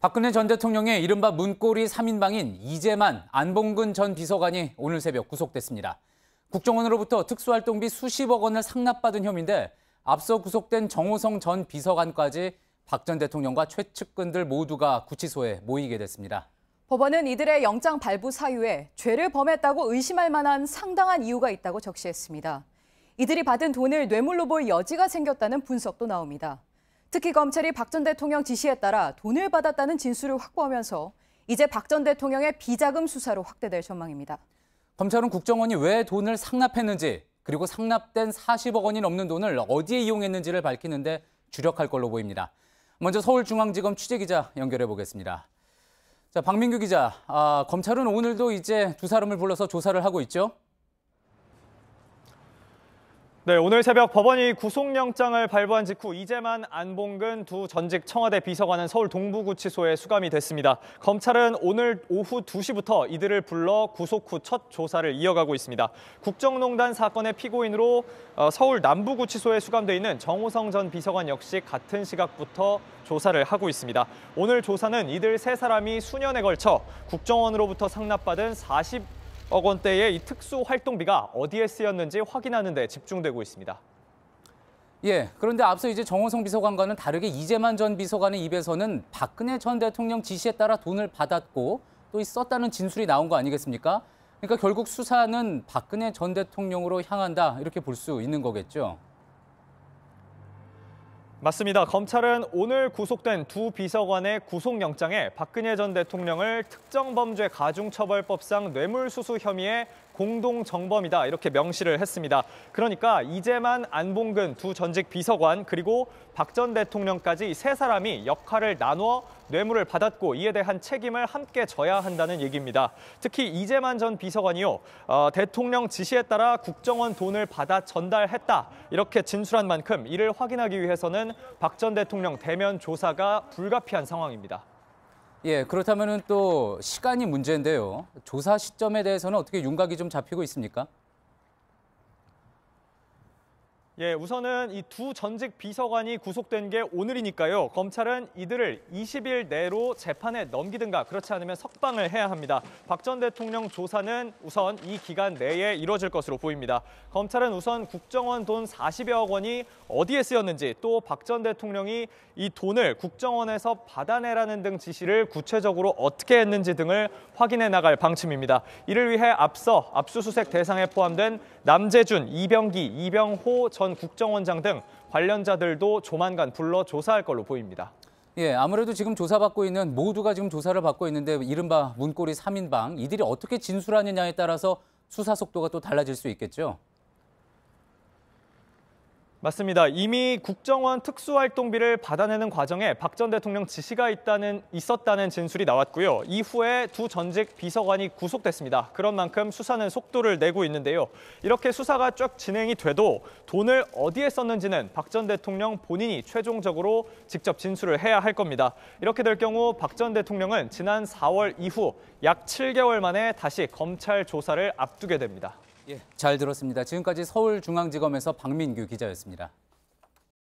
박근혜 전 대통령의 이른바 문고리 3인방인 이재만, 안봉근 전 비서관이 오늘 새벽 구속됐습니다. 국정원으로부터 특수활동비 수십억 원을 상납받은 혐의인데 앞서 구속된 정호성 전 비서관까지 박 전 대통령과 최측근들 모두가 구치소에 모이게 됐습니다. 법원은 이들의 영장 발부 사유에 죄를 범했다고 의심할 만한 상당한 이유가 있다고 적시했습니다. 이들이 받은 돈을 뇌물로 볼 여지가 생겼다는 분석도 나옵니다. 특히 검찰이 박 전 대통령 지시에 따라 돈을 받았다는 진술을 확보하면서 이제 박 전 대통령의 비자금 수사로 확대될 전망입니다. 검찰은 국정원이 왜 돈을 상납했는지, 그리고 상납된 40억 원이 넘는 돈을 어디에 이용했는지를 밝히는데 주력할 걸로 보입니다. 먼저 서울중앙지검 취재기자 연결해 보겠습니다. 자, 박민규 기자, 검찰은 오늘도 이제 두 사람을 불러서 조사를 하고 있죠? 네, 오늘 새벽 법원이 구속영장을 발부한 직후 이재만, 안봉근 두 전직 청와대 비서관은 서울 동부구치소에 수감이 됐습니다. 검찰은 오늘 오후 2시부터 이들을 불러 구속 후 첫 조사를 이어가고 있습니다. 국정농단 사건의 피고인으로 서울 남부구치소에 수감돼 있는 정호성 전 비서관 역시 같은 시각부터 조사를 하고 있습니다. 오늘 조사는 이들 세 사람이 수년에 걸쳐 국정원으로부터 상납받은 40억 원대의 이 특수 활동비가 어디에 쓰였는지 확인하는 데 집중되고 있습니다. 예, 그런데 앞서 이제 정호성 비서관과는 다르게 이재만 전 비서관의 입에서는 박근혜 전 대통령 지시에 따라 돈을 받았고 또 썼다는 진술이 나온 거 아니겠습니까? 그러니까 결국 수사는 박근혜 전 대통령으로 향한다, 이렇게 볼 수 있는 거겠죠? 맞습니다. 검찰은 오늘 구속된 두 비서관의 구속영장에 박근혜 전 대통령을 특정범죄 가중처벌법상 뇌물수수 혐의의 공동정범이다, 이렇게 명시를 했습니다. 그러니까 이재만, 안봉근 두 전직 비서관 그리고 박 전 대통령까지 세 사람이 역할을 나누어 뇌물을 받았고 이에 대한 책임을 함께 져야 한다는 얘기입니다. 특히 이재만 전 비서관이요, 대통령 지시에 따라 국정원 돈을 받아 전달했다, 이렇게 진술한 만큼 이를 확인하기 위해서는 박 전 대통령 대면 조사가 불가피한 상황입니다. 예, 그렇다면 또 시간이 문제인데요. 조사 시점에 대해서는 어떻게 윤곽이 좀 잡히고 있습니까? 예, 우선은 이 두 전직 비서관이 구속된 게 오늘이니까요. 검찰은 이들을 20일 내로 재판에 넘기든가 그렇지 않으면 석방을 해야 합니다. 박 전 대통령 조사는 우선 이 기간 내에 이뤄질 것으로 보입니다. 검찰은 우선 국정원 돈 40여억 원이 어디에 쓰였는지, 또 박 전 대통령이 이 돈을 국정원에서 받아내라는 등 지시를 구체적으로 어떻게 했는지 등을 확인해 나갈 방침입니다. 이를 위해 앞서 압수수색 대상에 포함된 남재준, 이병기, 이병호 전 국정원장 등 관련자들도 조만간 불러 조사할 걸로 보입니다. 예, 아무래도 지금 조사받고 있는 모두가 지금 조사를 받고 있는데 이른바 문고리 3인방, 이들이 어떻게 진술하느냐에 따라서 수사 속도가 또 달라질 수 있겠죠? 맞습니다. 이미 국정원 특수활동비를 받아내는 과정에 박 전 대통령 지시가 있었다는 진술이 나왔고요. 이후에 두 전직 비서관이 구속됐습니다. 그런 만큼 수사는 속도를 내고 있는데요. 이렇게 수사가 쭉 진행이 돼도 돈을 어디에 썼는지는 박 전 대통령 본인이 최종적으로 직접 진술을 해야 할 겁니다. 이렇게 될 경우 박 전 대통령은 지난 4월 이후 약 7개월 만에 다시 검찰 조사를 앞두게 됩니다. 예, 잘 들었습니다. 지금까지 서울중앙지검에서 박민규 기자였습니다.